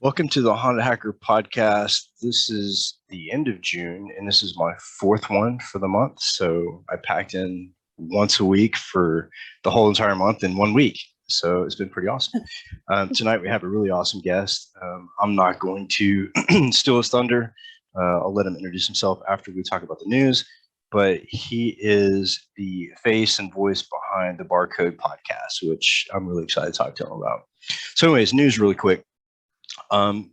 Welcome to the Haunted Hacker podcast. This is the end of June, and this is my fourth one for the month. So I packed in once a week for the whole entire month in 1 week. So it's been pretty awesome. Tonight we have a really awesome guest. I'm not going to steal his thunder. I'll let him introduce himself after we talk about the news. But he is the face and voice behind the Barcode podcast, which I'm really excited to talk to him about. So anyways, news really quick.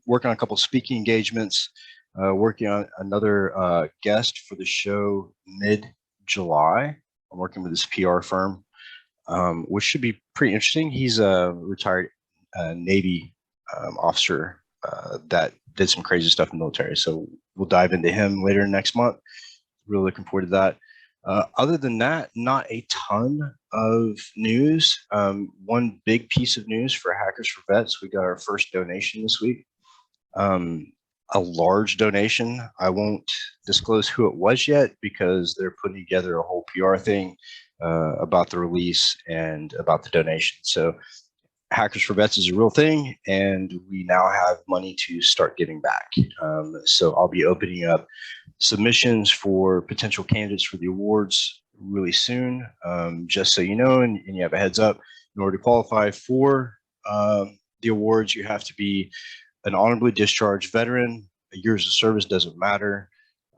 Working on a couple of speaking engagements, working on another guest for the show mid-July. I'm working with this PR firm, which should be pretty interesting. He's a retired Navy officer that did some crazy stuff in the military. So we'll dive into him later next month. Really looking forward to that. Other than that, not a ton of news. One big piece of news for Hackers for Vets, we got our first donation this week. A large donation. I won't disclose who it was yet because they're putting together a whole PR thing about the release and about the donation. So Hackers for Vets is a real thing, and we now have money to start giving back. So I'll be opening up submissions for potential candidates for the awards really soon. Just so you know, and you have a heads up, in order to qualify for the awards, you have to be an honorably discharged veteran. Years of service doesn't matter,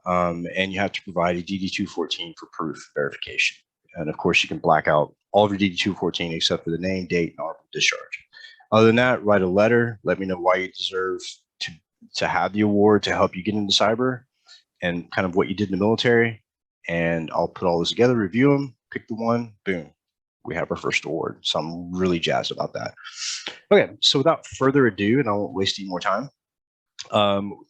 and you have to provide a DD-214 for proof verification. And of course, you can black out all of your DD-214 except for the name, date, and honorable discharge. Other than that, write a letter. Let me know why you deserve to have the award to help you get into cyber and kind of what you did in the military. And I'll put all this together, review them, pick the one, boom. We have our first award. So I'm really jazzed about that. Okay, so without further ado, and I won't waste any more time,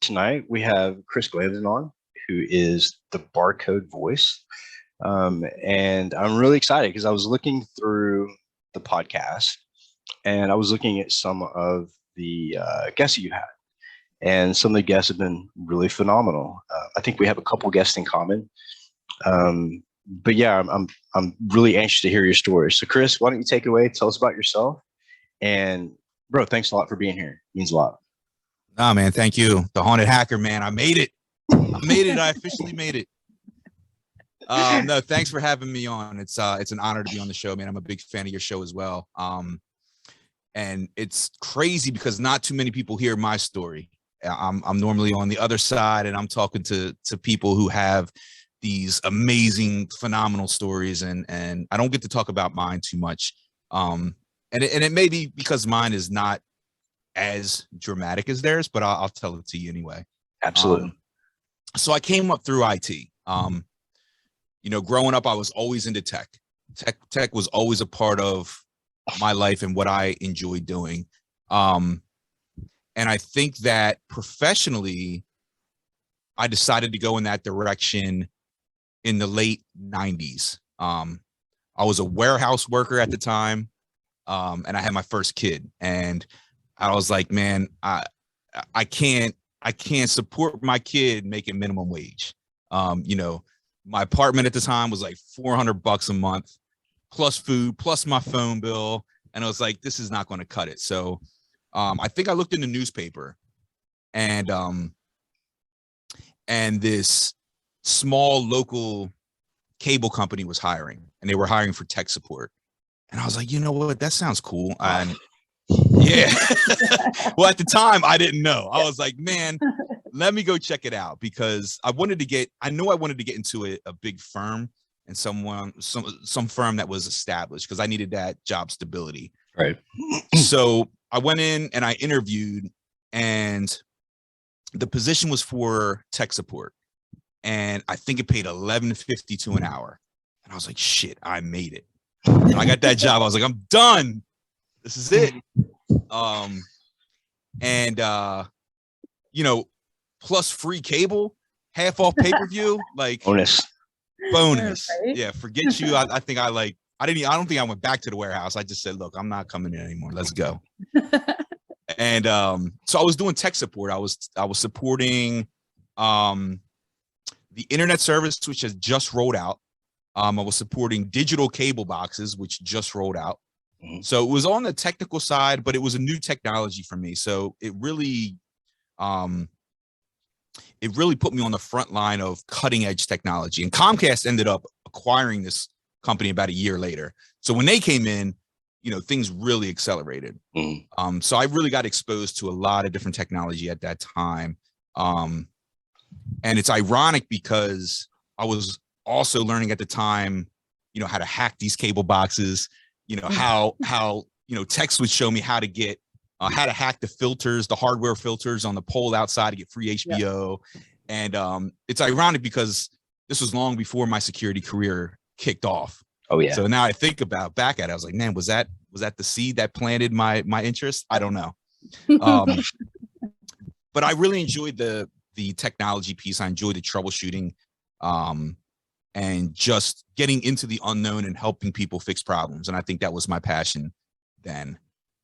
tonight we have Chris Glanden on, who is the Barcode voice. And I'm really excited because I was looking through the podcast and I was looking at some of the guests you had, and some of the guests have been really phenomenal. I think we have a couple guests in common. But yeah, I'm really anxious to hear your story. So Chris, why don't you take it away? Tell us about yourself. And bro, thanks a lot for being here. It means a lot. Nah, man, thank you. The Haunted Hacker, man. I made it. I officially made it. No, thanks for having me on. It's an honor to be on the show, man. I'm a big fan of your show as well. And it's crazy because not too many people hear my story. I'm normally on the other side, and I'm talking to people who have these amazing, phenomenal stories, and I don't get to talk about mine too much. And it may be because mine is not as dramatic as theirs, but I'll tell it to you anyway. Absolutely. So I came up through IT. Growing up, I was always into tech. Tech was always a part of my life and what I enjoyed doing. And I think that professionally, I decided to go in that direction in the late 90s. I was a warehouse worker at the time, and I had my first kid. And I was like, man, I can't support my kid making minimum wage. My apartment at the time was like $400 a month, plus food, plus my phone bill. And I was like, this is not going to cut it. So I think I looked in the newspaper, and this small local cable company was hiring, and they were hiring for tech support. And I was like, you know what? That sounds cool. And yeah, well, at the time I didn't know. I was like, man, let me go check it out, because I wanted to get into a big firm, and some firm that was established, because I needed that job stability. Right. So I went in and I interviewed, and the position was for tech support, and I think it paid $11.52 an hour. And I was like, shit, I made it. And I got that job. I was like, I'm done. This is it. Plus free cable, half off pay-per-view, like bonus. Right? Yeah, forget you. I don't think I went back to the warehouse. I just said, look, I'm not coming in anymore. Let's go. And so I was doing tech support. I was supporting the internet service, which has just rolled out. I was supporting digital cable boxes, which just rolled out. So it was on the technical side, but it was a new technology for me. So it really put me on the front line of cutting edge technology. And Comcast ended up acquiring this company about a year later. So when they came in, things really accelerated. So I really got exposed to a lot of different technology at that time. And it's ironic because I was also learning at the time, how to hack these cable boxes, how techs would show me how to hack the filters, the hardware filters on the pole outside to get free HBO. Yeah. And it's ironic because this was long before my security career kicked off. Oh yeah. So now I think back at it, I was like, man, was that the seed that planted my interest? I don't know. But I really enjoyed the technology piece. I enjoyed the troubleshooting, and just getting into the unknown and helping people fix problems. And I think that was my passion then.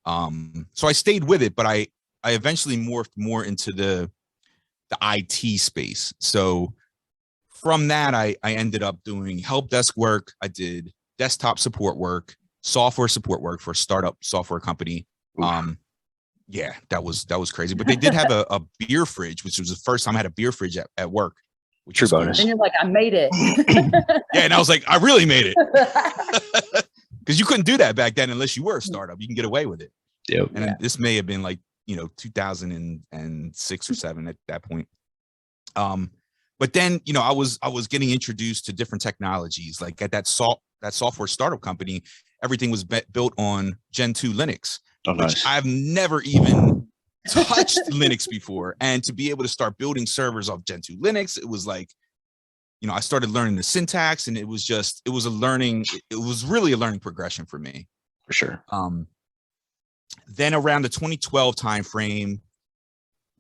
So I stayed with it, but I eventually morphed more into the IT space. So from that, I ended up doing help desk work. I did desktop support work, software support work for a startup software company. Yeah, that was crazy. But they did have a beer fridge, which was the first time I had a beer fridge at work. True bonus. And you're like, I made it. Yeah, and I was like, I really made it. Because you couldn't do that back then unless you were a startup. You can get away with it. Yep. And this may have been like, 2006 or 7 at that point. But then, I was getting introduced to different technologies. Like at that software startup company, everything was built on Gen 2 Linux, which nice. I've never even touched Linux before. And to be able to start building servers off Gen 2 Linux, it was like, I started learning the syntax, and it was really a learning progression for me. For sure. Then around the 2012 timeframe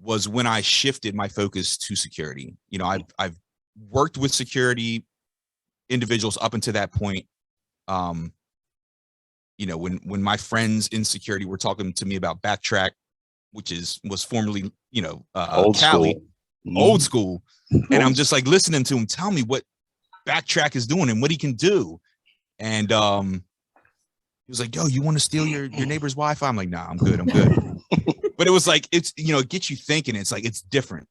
was when I shifted my focus to security. I've worked with security individuals up until that point. When my friends in security were talking to me about Backtrack, which was formerly, old Cali, school. Old school. And I'm just like listening to him tell me what Backtrack is doing and what he can do. And he was like, yo, you want to steal your neighbor's Wi-Fi? I'm like, nah, I'm good. But it was like, it's, it gets you thinking. It's like, it's different.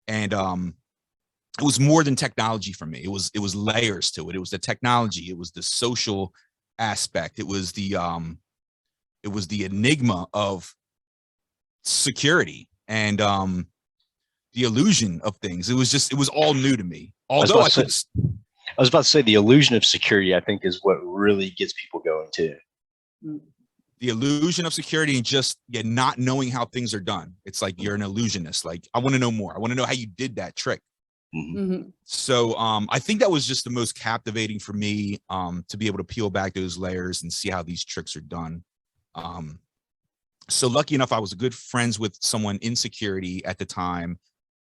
And it was more than technology for me. It was layers to it. It was the technology. It was the social aspect. It was the enigma of security and the illusion of things. It was all new to me. Although I was about to say the illusion of security, I think, is what really gets people going too. The illusion of security and just not knowing how things are done. It's like you're an illusionist. Like, I want to know more. I want to know how you did that trick. So I think that was just the most captivating for me, to be able to peel back those layers and see how these tricks are done. So lucky enough, I was good friends with someone in security at the time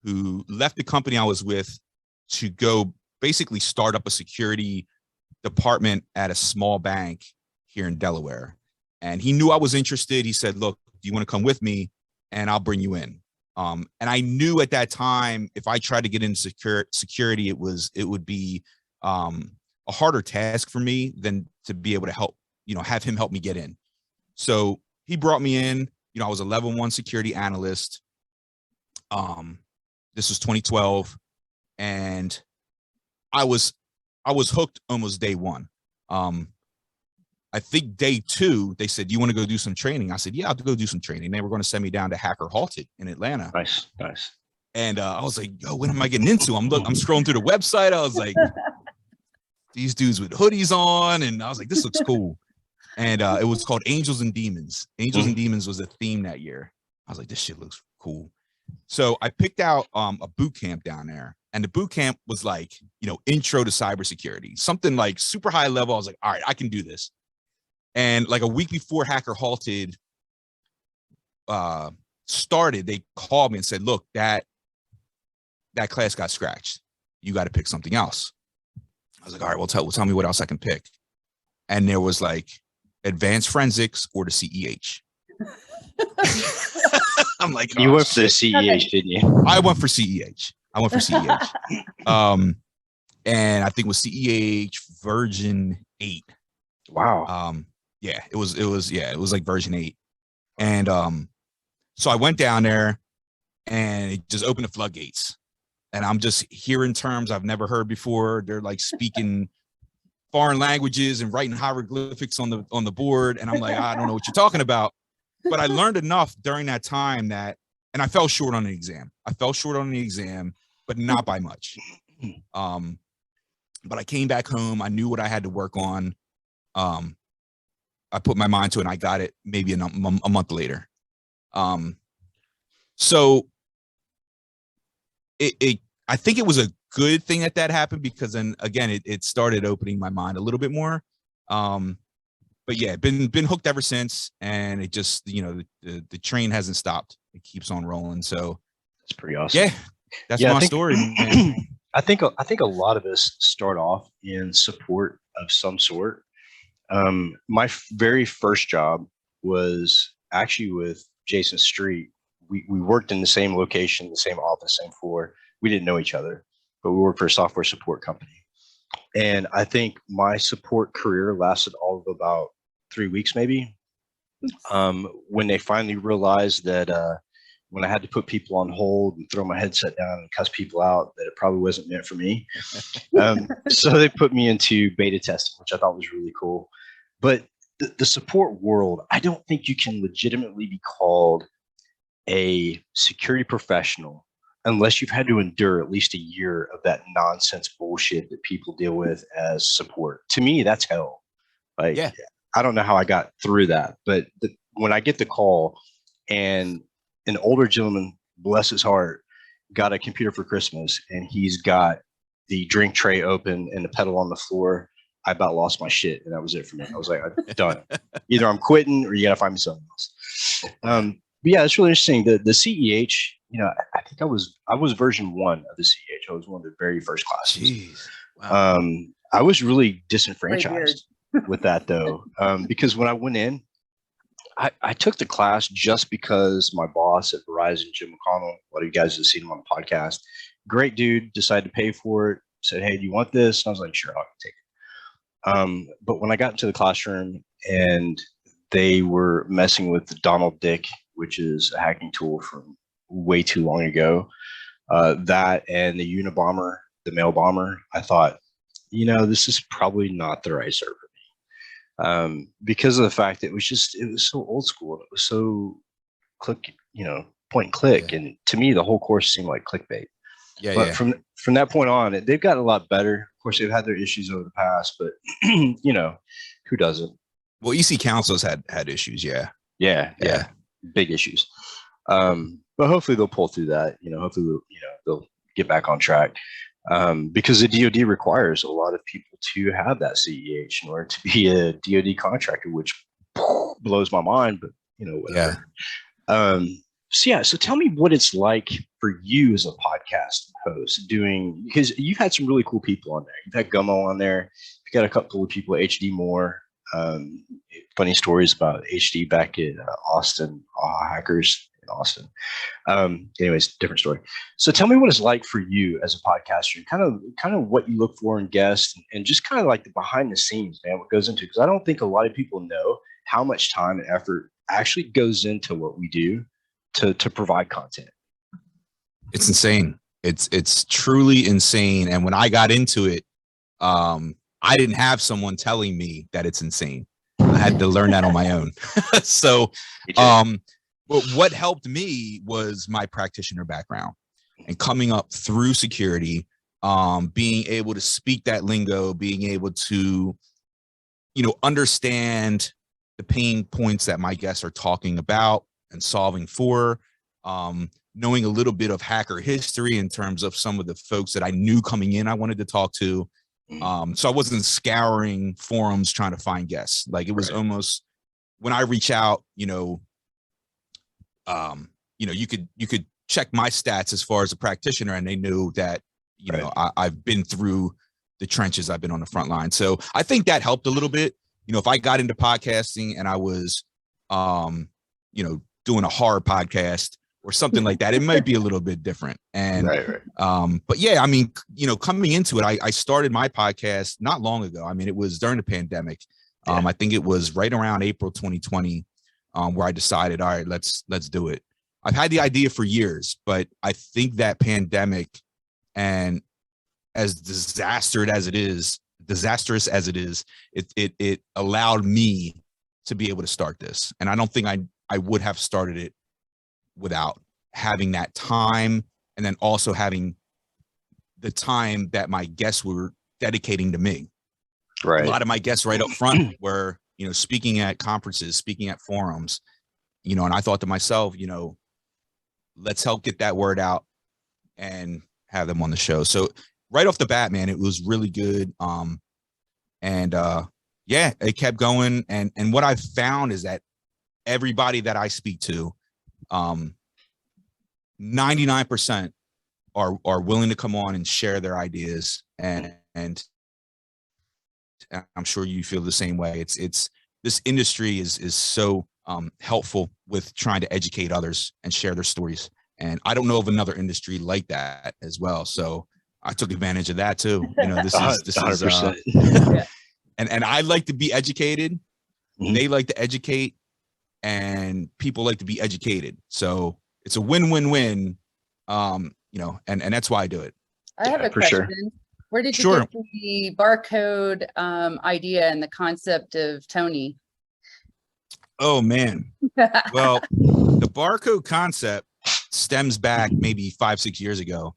who left the company I was with to go basically start up a security department at a small bank here in Delaware. And he knew I was interested. He said, look, do you want to come with me? And I'll bring you in. And I knew at that time, if I tried to get into security, it would be a harder task for me than to be able to help, have him help me get in. So he brought me in. I was a level 1 security analyst. This was 2012, and I was hooked almost day one. I think day 2, they said, "You want to go do some training?" I said, "Yeah, I'll go do some training." They were going to send me down to H4unt3d in Atlanta. Nice. And I was like, "Yo, what am I getting into?" I'm scrolling through the website. I was like, "These dudes with hoodies on," and I was like, "This looks cool." And it was called Angels and Demons. Angels and Demons was the theme that year. I was like, "This shit looks cool." So I picked out a boot camp down there, and the boot camp was like, intro to cybersecurity, something like super high level. I was like, all right, I can do this. And like a week before H4unt3d started, they called me and said, "Look, that class got scratched. You got to pick something else." I was like, all right, well, tell me what else I can pick. And there was like advanced forensics or the CEH. I'm like, you went for the CEH, didn't you? I went for CEH. And I think it was CEH version 8. Wow. Yeah, it was like version 8. And so I went down there and it just opened the floodgates. And I'm just hearing terms I've never heard before. They're like speaking foreign languages and writing hieroglyphics on the board. And I'm like, I don't know what you're talking about. But I learned enough during that time that, and I fell short on the exam. But not by much. But I came back home. I knew what I had to work on. I put my mind to it and I got it maybe a month later. So I think it was a good thing that happened, because then again, it started opening my mind a little bit more. But yeah, been hooked ever since. And it just, the train hasn't stopped. It keeps on rolling. So that's pretty awesome. Yeah, that's my story, man. I think a lot of us start off in support of some sort. My very first job was actually with Jason Street. We worked in the same location, the same office, same floor. We didn't know each other, but we worked for a software support company. And I think my support career lasted all of about 3 weeks, maybe. When they finally realized that when I had to put people on hold and throw my headset down and cuss people out, that it probably wasn't meant for me. So they put me into beta testing, which I thought was really cool. But the support world, I don't think you can legitimately be called a security professional unless you've had to endure at least a year of that nonsense bullshit that people deal with as support. To me, that's hell. Like, yeah. I don't know how I got through that, but when I get the call and an older gentleman, bless his heart, got a computer for Christmas and he's got the drink tray open and the pedal on the floor, I about lost my shit, and that was it for me. I was like, I'm done. Either I'm quitting or you got to find me something else. But yeah, it's really interesting. The CEH, I think I was version 1 of the CEH. I was one of the very first classes. Jeez. Wow. I was really disenfranchised with that though, because when I went in, I took the class just because my boss at Verizon, Jim McConnell, a lot of you guys have seen him on the podcast, great dude, decided to pay for it, said, hey, do you want this? And I was like, sure, I'll take it. But when I got into the classroom and they were messing with the Donald Dick, which is a hacking tool from way too long ago, that and the Unabomber, the mail bomber, I thought, this is probably not the right server. Because of the fact that it was so old school and it was so click, point and click. Yeah. And to me, the whole course seemed like clickbait. Yeah. But from that point on, they've gotten a lot better. Of course, they've had their issues over the past, but who doesn't? Well, EC Council's had issues. Yeah. Big issues. But hopefully they'll pull through that. Hopefully they'll get back on track. Because the DoD requires a lot of people to have that CEH in order to be a DoD contractor, which blows my mind, but whatever. Yeah. So tell me what it's like for you as a podcast host because you've had some really cool people on there. You've had Gummo on there. You've got a couple of people at HD Moore. Funny stories about HD back at Austin, Hackers in Austin. Anyways, different story. So tell me what it's like for you as a podcaster, and kind of what you look for in guests, and just kind of like the behind the scenes, man, what goes into, because I don't think a lot of people know how much time and effort actually goes into what we do to provide content. It's insane. It's truly insane. And when I got into it, I didn't have someone telling me that it's insane. I had to learn that on my own. So, but what helped me was my practitioner background and coming up through security, being able to speak that lingo, being able to, understand the pain points that my guests are talking about and solving for, knowing a little bit of hacker history in terms of some of the folks that I knew coming in I wanted to talk to. So I wasn't scouring forums trying to find guests. Like it was almost when I reach out, you could check my stats as far as a practitioner, and they knew that, I've been through the trenches. I've been on the front line. So I think that helped a little bit. If I got into podcasting and I was, doing a horror podcast or something like that, it might be a little bit different. And, but yeah, I mean, coming into it, I started my podcast not long ago. I mean, it was during the pandemic. Yeah. I think it was right around April 2020 where I decided, all right, let's do it. I've had the idea for years, but I think that pandemic, and as disastrous as it is, it allowed me to be able to start this. And I don't think I would have started it without having that time, and then also having the time that my guests were dedicating to me. Right. A lot of my guests right up front were, speaking at conferences, speaking at forums, and I thought to myself, let's help get that word out and have them on the show. So right off the bat, man, it was really good. Yeah, it kept going. And what I found is that everybody that I speak to, 99% are willing to come on and share their ideas. And I'm sure you feel the same way. It's this industry is so helpful with trying to educate others and share their stories. And I don't know of another industry like that as well. So I took advantage of that too. This is 100%. And I like to be educated. Mhm. They like to educate, and people like to be educated. So it's a win-win-win. And that's why I do it. I have a for question. sure. Where did you Sure. get the barcode idea and the concept of Tony? Oh man. Well, the barcode concept stems back maybe 5-6 years ago.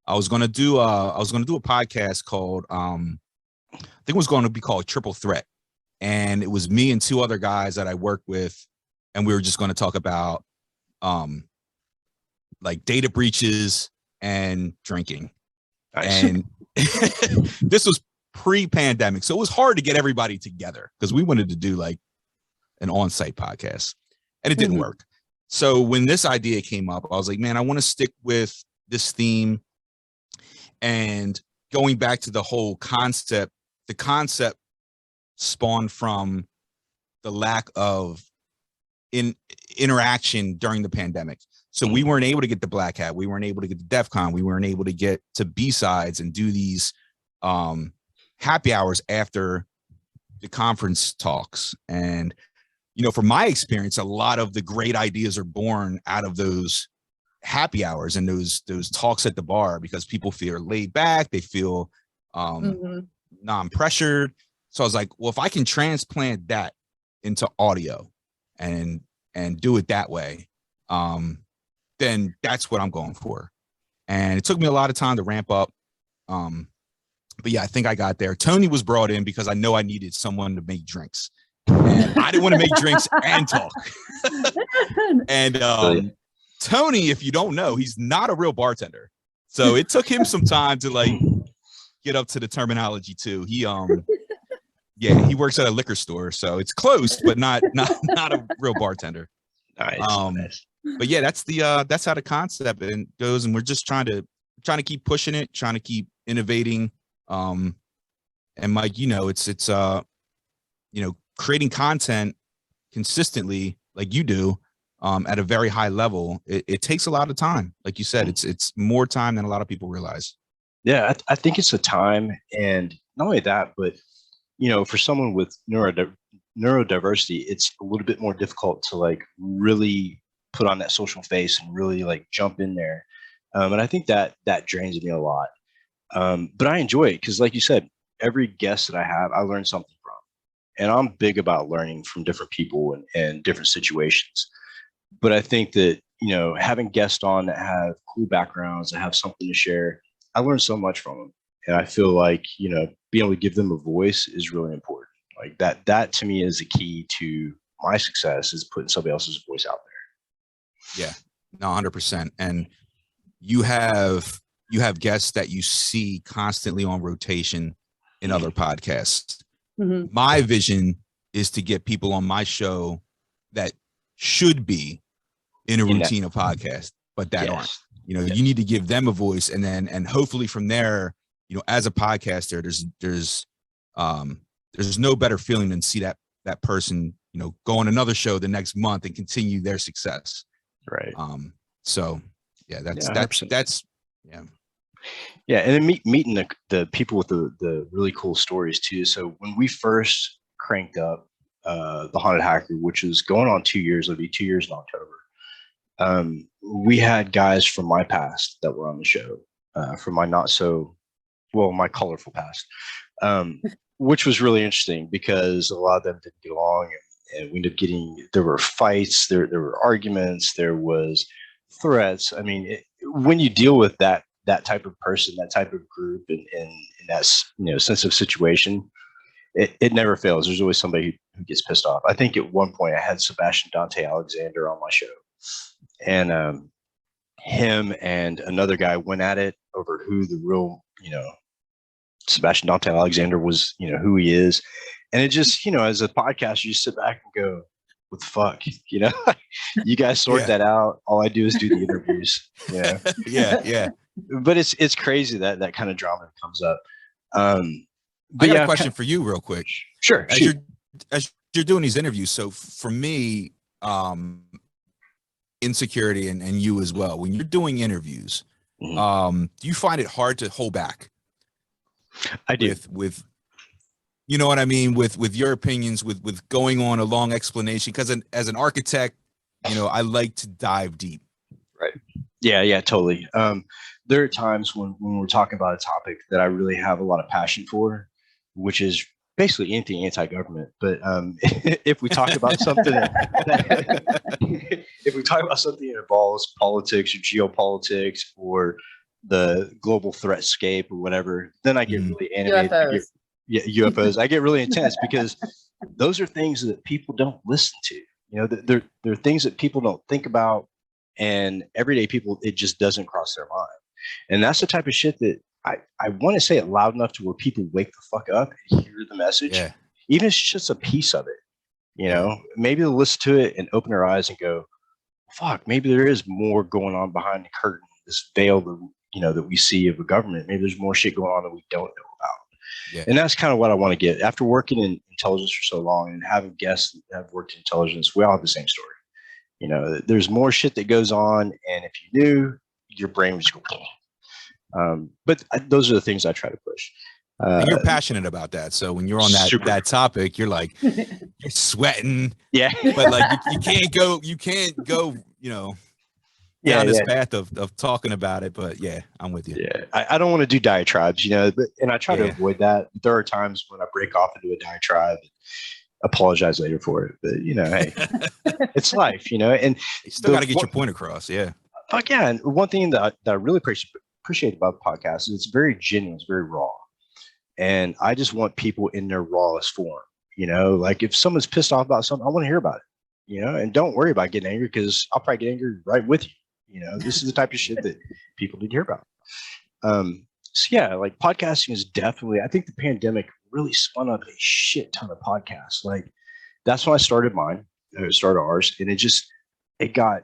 I was gonna do a podcast called I think it was going to be called Triple Threat, and it was me and two other guys that I worked with, and we were just going to talk about like data breaches and drinking. Nice. And this was pre-pandemic, so it was hard to get everybody together because we wanted to do like an on-site podcast, and it didn't work. So when this idea came up, I was like, man, I want to stick with this theme. And going back to the whole concept, the concept spawned from the lack of interaction during the pandemic. So we weren't able to get the Black Hat. We weren't able to get the DEF CON. We weren't able to get to B-sides and do these happy hours after the conference talks. And, from my experience, a lot of the great ideas are born out of those happy hours and those talks at the bar, because people feel laid back. They feel non-pressured. So I was like, well, if I can transplant that into audio and do it that way, then that's what I'm going for. And it took me a lot of time to ramp up. But yeah, I think I got there. Tony was brought in because I know I needed someone to make drinks. And I didn't want to make drinks and talk. And Tony, if you don't know, he's not a real bartender. So it took him some time to like get up to the terminology too. He he works at a liquor store, so it's close, but not a real bartender. Nice. Nice. But yeah, that's how the concept goes, and we're just trying to keep pushing it, trying to keep innovating. And Mike, it's creating content consistently like you do, at a very high level. It takes a lot of time. Like you said, it's more time than a lot of people realize. Yeah, I think it's a time, and not only that, but for someone with neurodiversity, it's a little bit more difficult to like really put on that social face and really like jump in there. And I think that drains me a lot. But I enjoy it because, like you said, every guest that I have, I learn something from, and I'm big about learning from different people and different situations. But I think that, having guests on that have cool backgrounds, that have something to share, I learn so much from them. And I feel like, being able to give them a voice is really important. Like that to me is the key to my success, is putting somebody else's voice out there. Yeah, no, 100%. And you have guests that you see constantly on rotation in other podcasts. My vision is to get people on my show that should be in a routine of podcasts, but that aren't. You need to give them a voice, and hopefully from there, as a podcaster, there's no better feeling than see that person, go on another show the next month and continue their success. Right. So yeah, that's yeah. Yeah, and then meeting the people with the really cool stories too. So when we first cranked up the Haunted Hacker, which was going on 2 years. It'll be 2 years in October. We had guys from my past that were on the show, from my my colorful past, which was really interesting because a lot of them didn't get along, and we ended up there were fights, there were arguments, there was threats. I mean, when you deal with that type of person, that type of group, and that sensitive situation, it never fails. There's always somebody who gets pissed off. I think at one point I had Sebastian Dante Alexander on my show, and him and another guy went at it over who the real, Sebastian Dante Alexander was, who he is. And it just, as a podcaster, you sit back and go, what the fuck? You guys sort that out. All I do is do the interviews. Yeah. But it's crazy that kind of drama comes up. But I got a question for you real quick. Sure. As you're doing these interviews, so for me, insecurity and you as well, when you're doing interviews, do you find it hard to hold back? I do. With you know what I mean, with your opinions, with going on a long explanation, because as an architect, I like to dive deep. Right. Yeah, totally. There are times when we're talking about a topic that I really have a lot of passion for, which is basically anything anti-government. But if we talk about something if we talk about something that involves politics or geopolitics or the global threatscape or whatever, then I get really animated. UFOs. UFOs. I get really intense because those are things that people don't listen to. They're things that people don't think about, and everyday people, it just doesn't cross their mind. And that's the type of shit that I want to say it loud enough to where people wake the fuck up and hear the message. Yeah. Even if it's just a piece of it, maybe they'll listen to it and open their eyes and go, fuck, maybe there is more going on behind the curtain, this veil that we see of a government. Maybe there's more shit going on that we don't know about. Yeah. And that's kind of what I want to get. After working in intelligence for so long and having guests that have worked in intelligence, we all have the same story. There's more shit that goes on, and if you knew, your brain would just go. But those are the things I try to push. And you're passionate about that, so when you're on that topic, you're like, you're sweating. Yeah. But like you can't go. Down this path of talking about it. But yeah, I'm with you. Yeah, I don't want to do diatribes, and I try to avoid that. There are times when I break off into a diatribe and apologize later for it. But hey, it's life, and you still got to get your point across. Yeah. Fuck yeah. And one thing that I really appreciate about the podcast is it's very genuine, it's very raw. And I just want people in their rawest form. Like if someone's pissed off about something, I want to hear about it. And don't worry about getting angry, because I'll probably get angry right with you. This is the type of shit that people need to hear about. So yeah, like podcasting is definitely, I think the pandemic really spun up a shit ton of podcasts. Like that's when I started mine, started ours. And it got,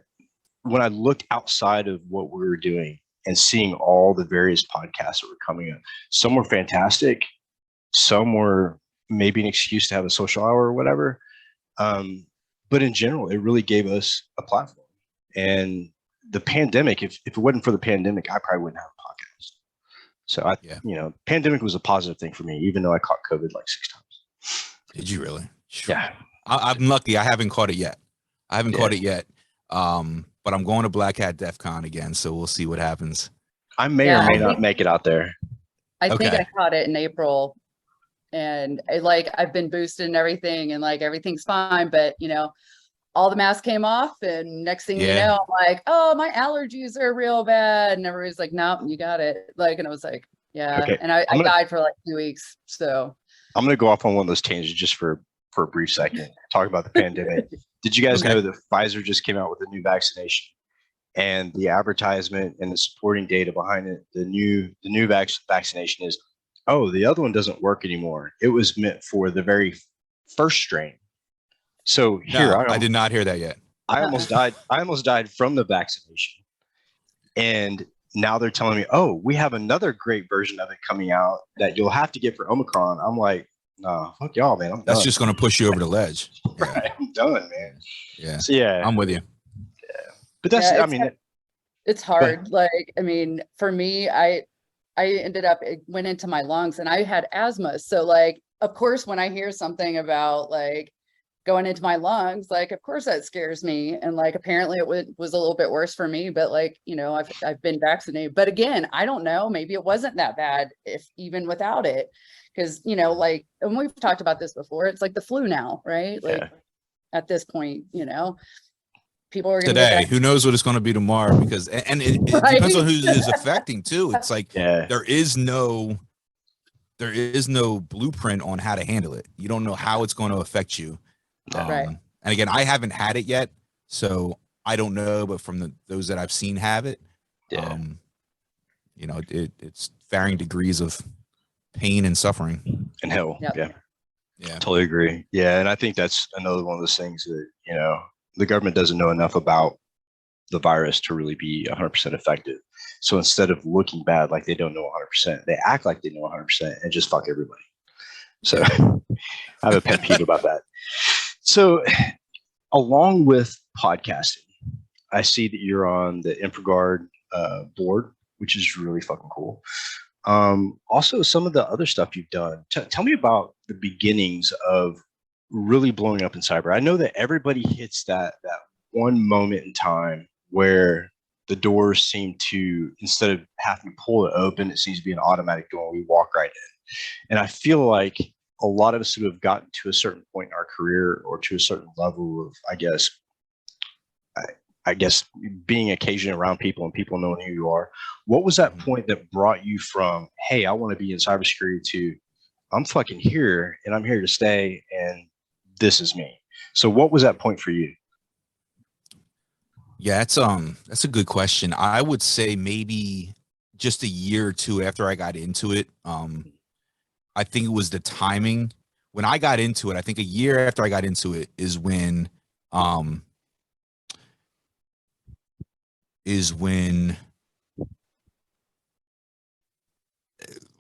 when I looked outside of what we were doing and seeing all the various podcasts that were coming up, some were fantastic. Some were maybe an excuse to have a social hour or whatever. But in general, it really gave us a platform. And the pandemic, if it wasn't for the pandemic, I probably wouldn't have a podcast. So pandemic was a positive thing for me, even though I caught COVID like 6 times. Did you really? Sure. Yeah. I'm lucky. I haven't caught it yet. But I'm going to Black Hat DEF CON again, so we'll see what happens. I may or may not make it out there. I think I caught it in April, and I've been boosted and everything, and everything's fine, but all the masks came off, and next thing you know, I'm like, oh, my allergies are real bad, and everybody's like, nope, you got it. And I was like, yeah. Okay. And I died for 2 weeks. So I'm gonna go off on one of those tangents just for a brief second. Talk about the pandemic. Did you guys know that Pfizer just came out with a new vaccination, and the advertisement and the supporting data behind it, the new vaccination is, oh, the other one doesn't work anymore. It was meant for the very first strain. So I did not hear that yet. I almost died. I almost died from the vaccination. And now they're telling me, oh, we have another great version of it coming out that you'll have to get for Omicron. I'm like, no, fuck y'all, man. I'm done. That's just going to push you over the ledge. Right. I'm done, man. Yeah. So, yeah. I'm with you. Yeah. But that's, it's hard. For me, I ended up, it went into my lungs, and I had asthma. So of course, when I hear something about like going into my lungs, like, of course that scares me. And like, apparently it was a little bit worse for me, but like, you know, I've been vaccinated, but again, I don't know, maybe it wasn't that bad if even without it. Cause you know, like, and we've talked about this before, it's like the flu now, right? Like at this point, you know, people are going to Today, who knows what it's going to be tomorrow, because, and it Right? depends on who's affecting too. It's like, Yeah. there is no blueprint on how to handle it. You don't know how it's going to affect you. Right. And again, I haven't had it yet, so I don't know, but from those that I've seen have it, you know, it's varying degrees of pain and suffering and hell. Yep. Yeah, Totally agree. Yeah. And I think that's another one of those things that, you know, the government doesn't know enough about the virus to really be 100% effective. So instead of looking bad like they don't know 100%, they act like they know 100% and just fuck everybody. So I have a pet peeve about that. So along with podcasting, I see that you're on the InfraGard board, which is really fucking cool. Also, some of the other stuff you've done. Tell me about the beginnings of really blowing up in cyber. I know that everybody hits that one moment in time where the doors seem to, instead of having to pull it open, it seems to be an automatic door and we walk right in. And I feel like a lot of us who have gotten to a certain point in our career or to a certain level of, I guess being occasionally around people and people knowing who you are. What was that point that brought you from, hey, I want to be in cybersecurity, to I'm fucking here and I'm here to stay and this is me? So what was that point for you? Yeah, that's a good question. I would say maybe just a year or two after I got into it. I think it was the timing when I got into it. I think a year after I got into it is when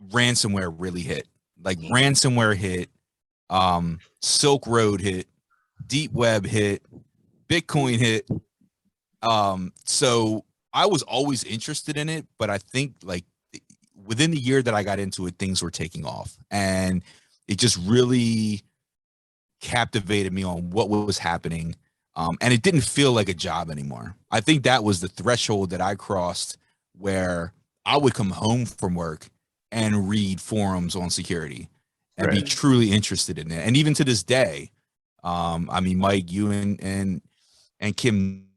ransomware really hit. Like ransomware hit, Silk Road hit, Deep Web hit, Bitcoin hit. So I was always interested in it, but I think like within the year that I got into it, things were taking off, and it just really captivated me on what was happening. And it didn't feel like a job anymore. I think that was the threshold that I crossed where I would come home from work and read forums on security and be truly interested in it. And even to this day, I mean, Mike, you and Kim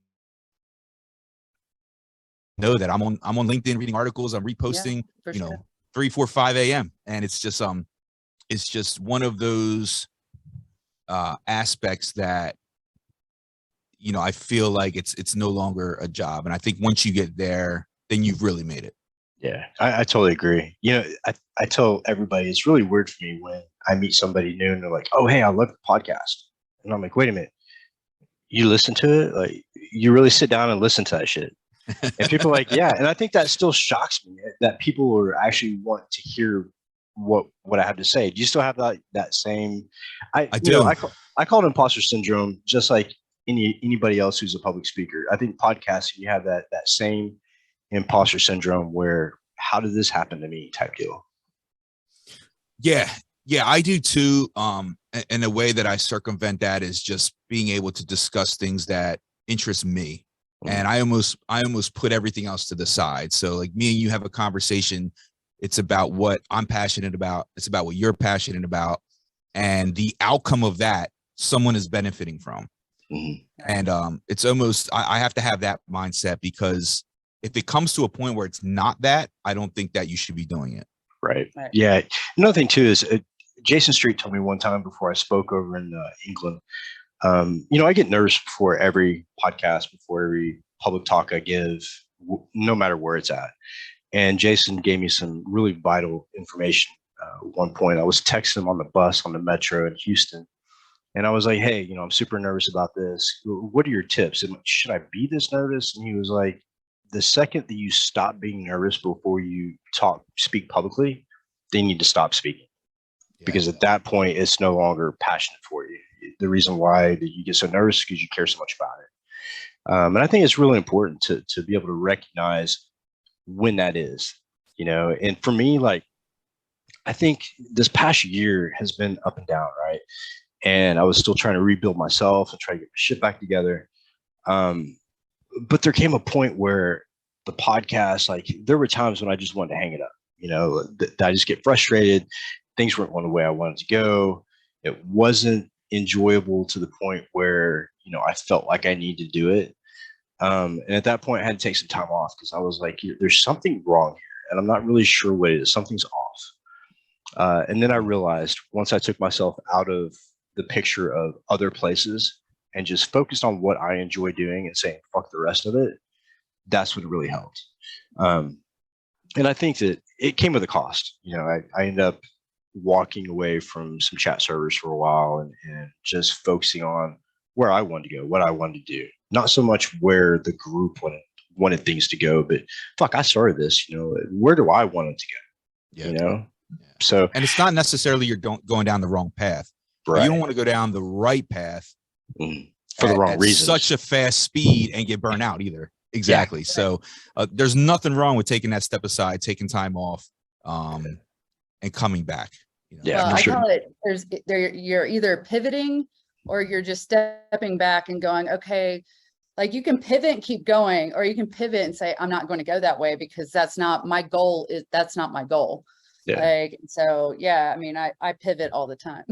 know that I'm on LinkedIn reading articles. I'm reposting, you know, 3, 4, 5 a.m. And it's just one of those aspects that, you know, I feel like it's no longer a job. And I think once you get there, then you've really made it. Yeah, I totally agree. You know, I tell everybody it's really weird for me when I meet somebody new and they're like, oh, hey, I love the podcast. And I'm like, wait a minute, you listen to it? Like, you really sit down and listen to that shit? And people are like, yeah. And I think that still shocks me that people are actually want to hear what I have to say. Do you still have that same? I do. I call it imposter syndrome, just like anybody else who's a public speaker. I think podcasting, you have that same imposter syndrome where how did this happen to me type deal. Yeah, I do too. And the way that I circumvent that is just being able to discuss things that interest me. And I almost put everything else to the side. So like me and you have a conversation. It's about what I'm passionate about. It's about what you're passionate about. And the outcome of that, someone is benefiting from. And it's almost, I have to have that mindset, because if it comes to a point where it's not that, I don't think that you should be doing it. Right. Yeah. Another thing too is Jason Street told me one time before I spoke over in England, you know, I get nervous before every podcast, before every public talk I give, no matter where it's at. And Jason gave me some really vital information. At one point, I was texting him on the bus on the metro in Houston. And I was like, hey, you know, I'm super nervous about this. What are your tips? And should I be this nervous? And he was like, the second that you stop being nervous before you speak publicly, then you need to stop speaking. Because at that point, it's no longer passionate for you. The reason why that you get so nervous is because you care so much about it. And I think it's really important to be able to recognize when that is, you know. And for me, like, I think this past year has been up and down, right? And I was still trying to rebuild myself and try to get my shit back together. But there came a point where the podcast, like, there were times when I just wanted to hang it up. I just get frustrated. Things weren't going the way I wanted to go. It wasn't enjoyable to the point where, I felt like I needed to do it. And at that point, I had to take some time off because I was like, there's something wrong here. And I'm not really sure what it is. Something's off. And then I realized once I took myself out of the picture of other places and just focused on what I enjoy doing and saying, fuck the rest of it, that's what really helped. And I think that it came with a cost. I ended up walking away from some chat servers for a while and just focusing on where I wanted to go, what I wanted to do. Not so much where the group wanted things to go, but fuck, I started this, where do I want it to go? Yeah. Yeah. So, and it's not necessarily you're going down the wrong path. Right. You don't want to go down the right path for the wrong reason. Such a fast speed and get burned out either. Exactly. Yeah. So there's nothing wrong with taking that step aside, taking time off, and coming back. Yeah, well, I call it you're either pivoting or you're just stepping back and going, okay, like you can pivot and keep going, or you can pivot and say, I'm not going to go that way because that's not my goal. That's not my goal. Yeah. Like, so yeah, I mean, I pivot all the time.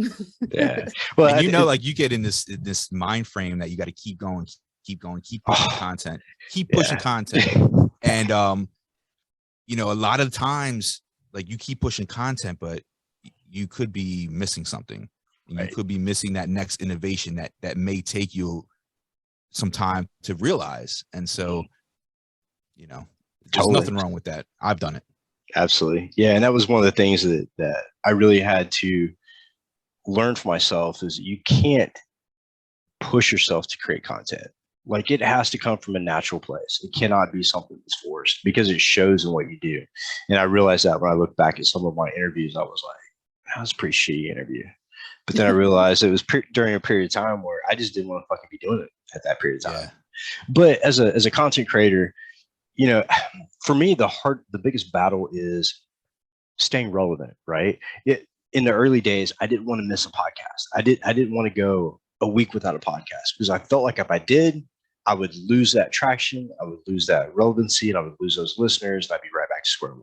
Yeah. Well, and like you get in this mind frame that you got to keep going, keep pushing content, keep pushing content. And, a lot of times, like you keep pushing content, but you could be missing something. Right. You could be missing that next innovation that may take you some time to realize. And so, there's nothing wrong with that. I've done it. Absolutely. Yeah. And that was one of the things that I really had to learn for myself is you can't push yourself to create content. Like it has to come from a natural place. It cannot be something that's forced because it shows in what you do. And I realized that when I look back at some of my interviews, I was like, that was a pretty shitty interview. But then I realized it was during a period of time where I just didn't want to fucking be doing it at that period of time. Yeah. But as a content creator, for me, the biggest battle is staying relevant, right? In the early days, I didn't want to miss a podcast. I didn't want to go a week without a podcast because I felt like if I did, I would lose that traction. I would lose that relevancy and I would lose those listeners and I'd be right back to square one.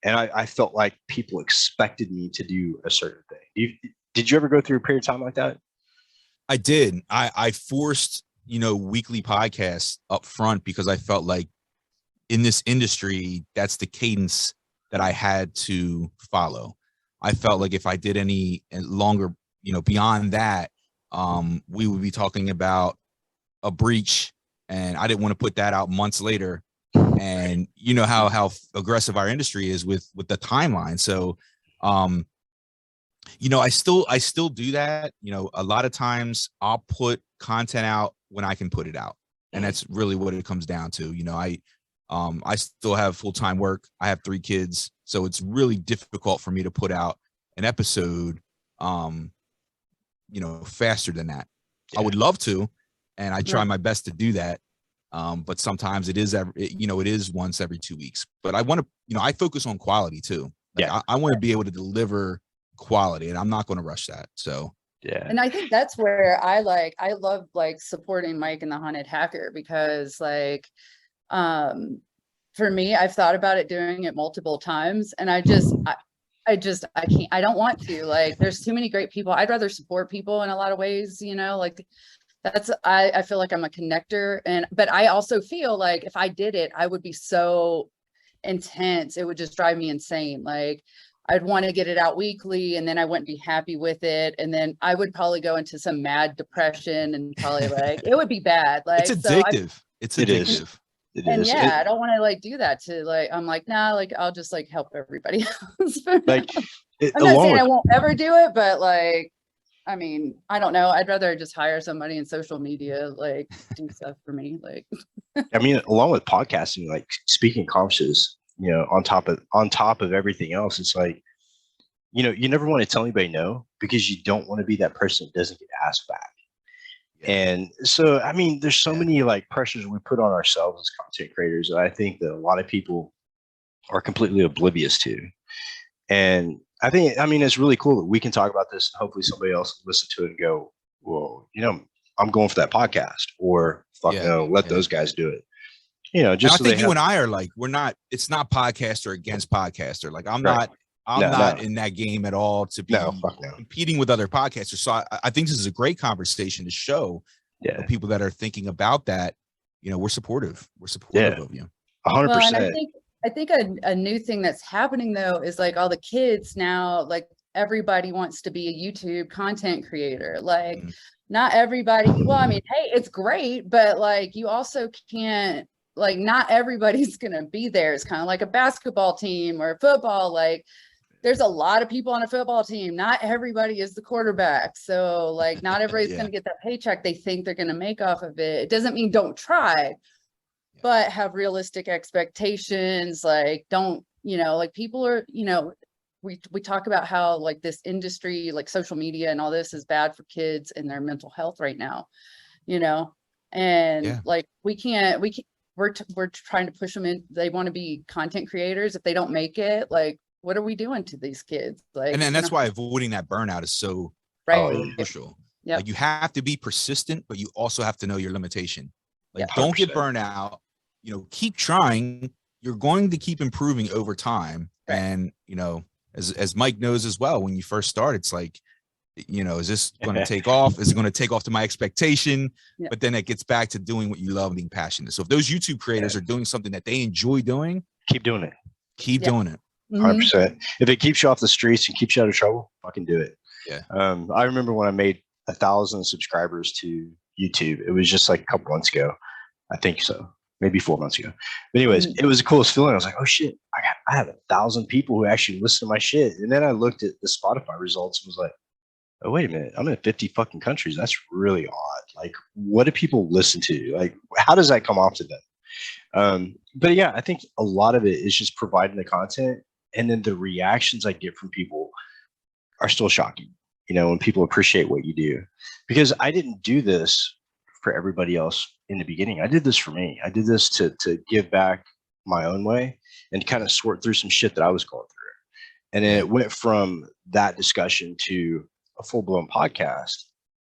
And I felt like people expected me to do a certain thing. Did you ever go through a period of time like that? I did. I forced, weekly podcasts up front because I felt like in this industry, that's the cadence that I had to follow. I felt like if I did any longer, beyond that, we would be talking about a breach, and I didn't want to put that out months later. And you know how aggressive our industry is with the timeline. So, I still do that. A lot of times I'll put content out when I can put it out, and that's really what it comes down to. I still have full-time work. I have 3 kids, so it's really difficult for me to put out an episode, faster than that. Yeah. I would love to, and I try my best to do that. But sometimes it is it is once every 2 weeks. But I want to, I focus on quality too. Like, yeah, I want to be able to deliver quality, and I'm not going to rush that. So yeah. And I think that's where I love supporting Mike and the Haunted Hacker because for me, I've thought about doing it multiple times, and I can't, I don't want to. There's too many great people. I'd rather support people in a lot of ways, I feel like I'm a connector, but I also feel like if I did it, I would be so intense. It would just drive me insane. I'd want to get it out weekly, and then I wouldn't be happy with it. And then I would probably go into some mad depression and probably it would be bad. It's addictive. It's addictive. And yeah, I don't want to do that to I'm nah, I'll just help everybody else. I'm not saying I won't ever do it, but I mean, I don't know. I'd rather just hire somebody in social media, do stuff for me. I mean, along with podcasting, speaking conferences, on top of everything else, it's you never want to tell anybody no because you don't want to be that person that doesn't get asked back. And so, I mean, there's so many pressures we put on ourselves as content creators that I think that a lot of people are completely oblivious to. And I mean, it's really cool that we can talk about this. Hopefully somebody else will listen to it and go, well, I'm going for that podcast, or fuck no, let those guys do it. Just and I think you and I are like, it's not podcaster against podcaster. Like I'm not in that game at all to be competing with other podcasters. So I think this is a great conversation to show people that are thinking about that. We're supportive. We're supportive of you. 100%. Well, and I think a new thing that's happening though is like all the kids now, like everybody wants to be a YouTube content creator. Like not everybody, well, I mean, hey, it's great, but like you also can't, like not everybody's gonna be there. It's kind of like a basketball team or football. Like there's a lot of people on a football team. Not everybody is the quarterback. So like not everybody's gonna get that paycheck they think they're gonna make off of it. It doesn't mean don't try, but have realistic expectations. Like don't, like people are, we talk about how like this industry, like social media and all this is bad for kids and their mental health right now, and like we're trying to push them in. They want to be content creators. If they don't make it, like, what are we doing to these kids? Like, and then that's why avoiding that burnout is so crucial. Yeah. Like you have to be persistent, but you also have to know your limitation. Like don't get burnt out, keep trying. You're going to keep improving over time. Right. And, as Mike knows as well, when you first start, it's like, is this going to take off? Is it going to take off to my expectation? Yeah. But then it gets back to doing what you love and being passionate. So if those YouTube creators are doing something that they enjoy doing, keep doing it. Keep doing it. 100%. If it keeps you off the streets and keeps you out of trouble, fucking do it. Yeah. I remember when I made 1,000 subscribers to YouTube. It was just like a couple months ago. I think so. Maybe 4 months ago. But anyways, it was the coolest feeling. I was like, oh shit, I have 1,000 people who actually listen to my shit. And then I looked at the Spotify results and was like, oh, wait a minute. I'm in 50 fucking countries. That's really odd. Like, what do people listen to? Like, how does that come off to them? But yeah, I think a lot of it is just providing the content. And then the reactions I get from people are still shocking, when people appreciate what you do. Because I didn't do this for everybody else in the beginning. I did this for me. I did this to give back my own way and kind of sort through some shit that I was going through. And then it went from that discussion to a full-blown podcast.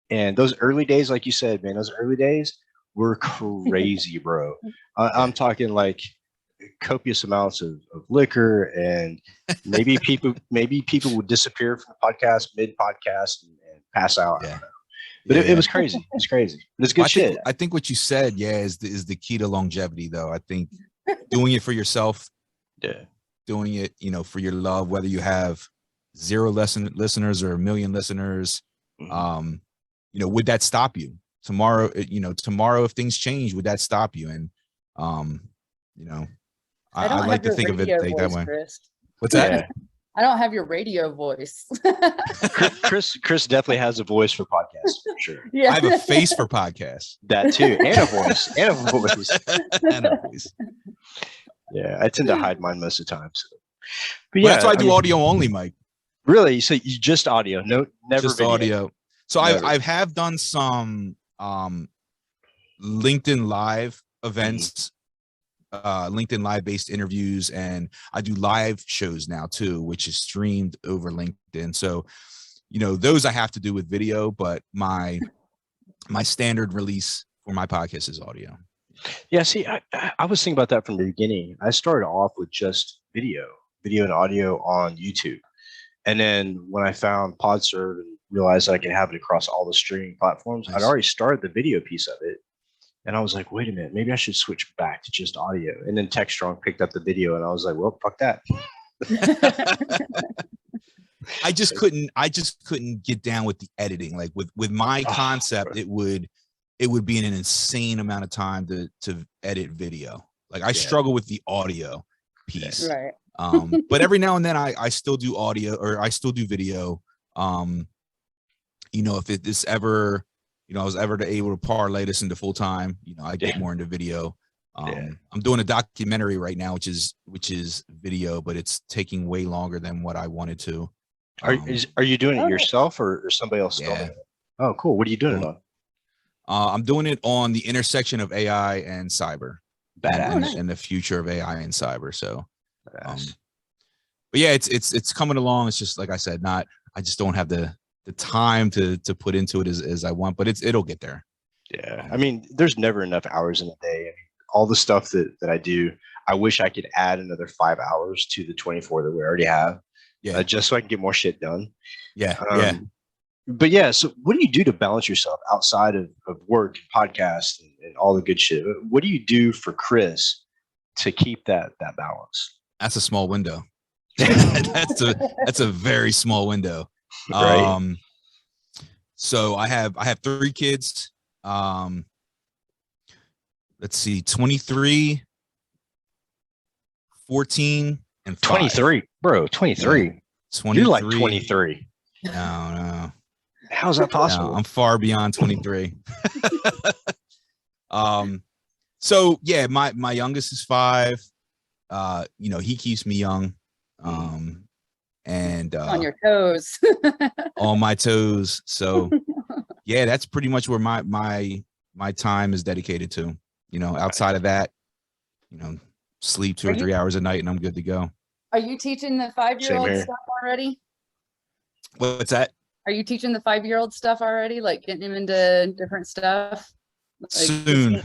And those early days, like you said, man, those early days were crazy, bro. I'm talking like copious amounts of liquor, and maybe people would disappear from the podcast mid-podcast and pass out. I don't know. But it was crazy. It was crazy. But it's good shit. I think what you said, is the key to longevity, though. I think doing it for yourself, doing it, for your love, whether you have 0 listeners or 1 million listeners, would that stop you tomorrow? Tomorrow, if things change, would that stop you? And, I like to think of it that way. Chris. What's that? Yeah. I don't have your radio voice. Chris definitely has a voice for podcasts, for sure. Yeah. I have a face for podcasts. That too. And a voice. And a voice. Yeah, I tend to hide mine most of the time. So. But that's why I do audio only, Mike. Really? So you just audio? No, never just video. Audio. So I have done some LinkedIn Live events. LinkedIn Live based interviews, and I do live shows now too, which is streamed over LinkedIn. So, those I have to do with video, but my standard release for my podcast is audio. Yeah, see, I was thinking about that from the beginning. I started off with just video and audio on YouTube. And then when I found PodServe and realized that I could have it across all the streaming platforms, I'd already started the video piece of it. And I was like, wait a minute, maybe I should switch back to just audio. And then TechStrong picked up the video, and I was like, well, fuck that. I just couldn't get down with the editing. Like with my concept, it would be an insane amount of time to edit video. Like I struggle with the audio piece. Right. But every now and then I still do audio, or I still do video. If it is ever, I was ever able to parlay this into full time, I get more into video. I'm doing a documentary right now, which is video, but it's taking way longer than what I wanted to. Are you doing it yourself or somebody else? Yeah. Oh, cool. What are you doing it on? I'm doing it on the intersection of AI and cyber. Badass. And the future of AI and cyber. So, but but yeah, it's coming along. It's just like I said, I just don't have the time to put into it as I want, but it'll get there. Yeah. I mean, there's never enough hours in a day. I mean, all the stuff that I do, I wish I could add another 5 hours to the 24 that we already have. Yeah. Just so I can get more shit done. Yeah. But yeah, so what do you do to balance yourself outside of work, podcasts, and all the good shit? What do you do for Chris to keep that balance? That's a small window. that's a very small window. Right. So I have 3 kids. Let's see, 23, 14, and 5. 23, bro. 23. Yeah, 23. You're like 23. No. How's that possible? No, I'm far beyond 23. So yeah, my youngest is 5. He keeps me young. And on your toes. on my toes. So yeah, that's pretty much where my time is dedicated to. Outside of that, sleep 2 or 3 hours a night and I'm good to go. Are you teaching the 5-year-old stuff already? What's that? Are you teaching the 5-year-old stuff already? Like getting him into different stuff? Like, soon.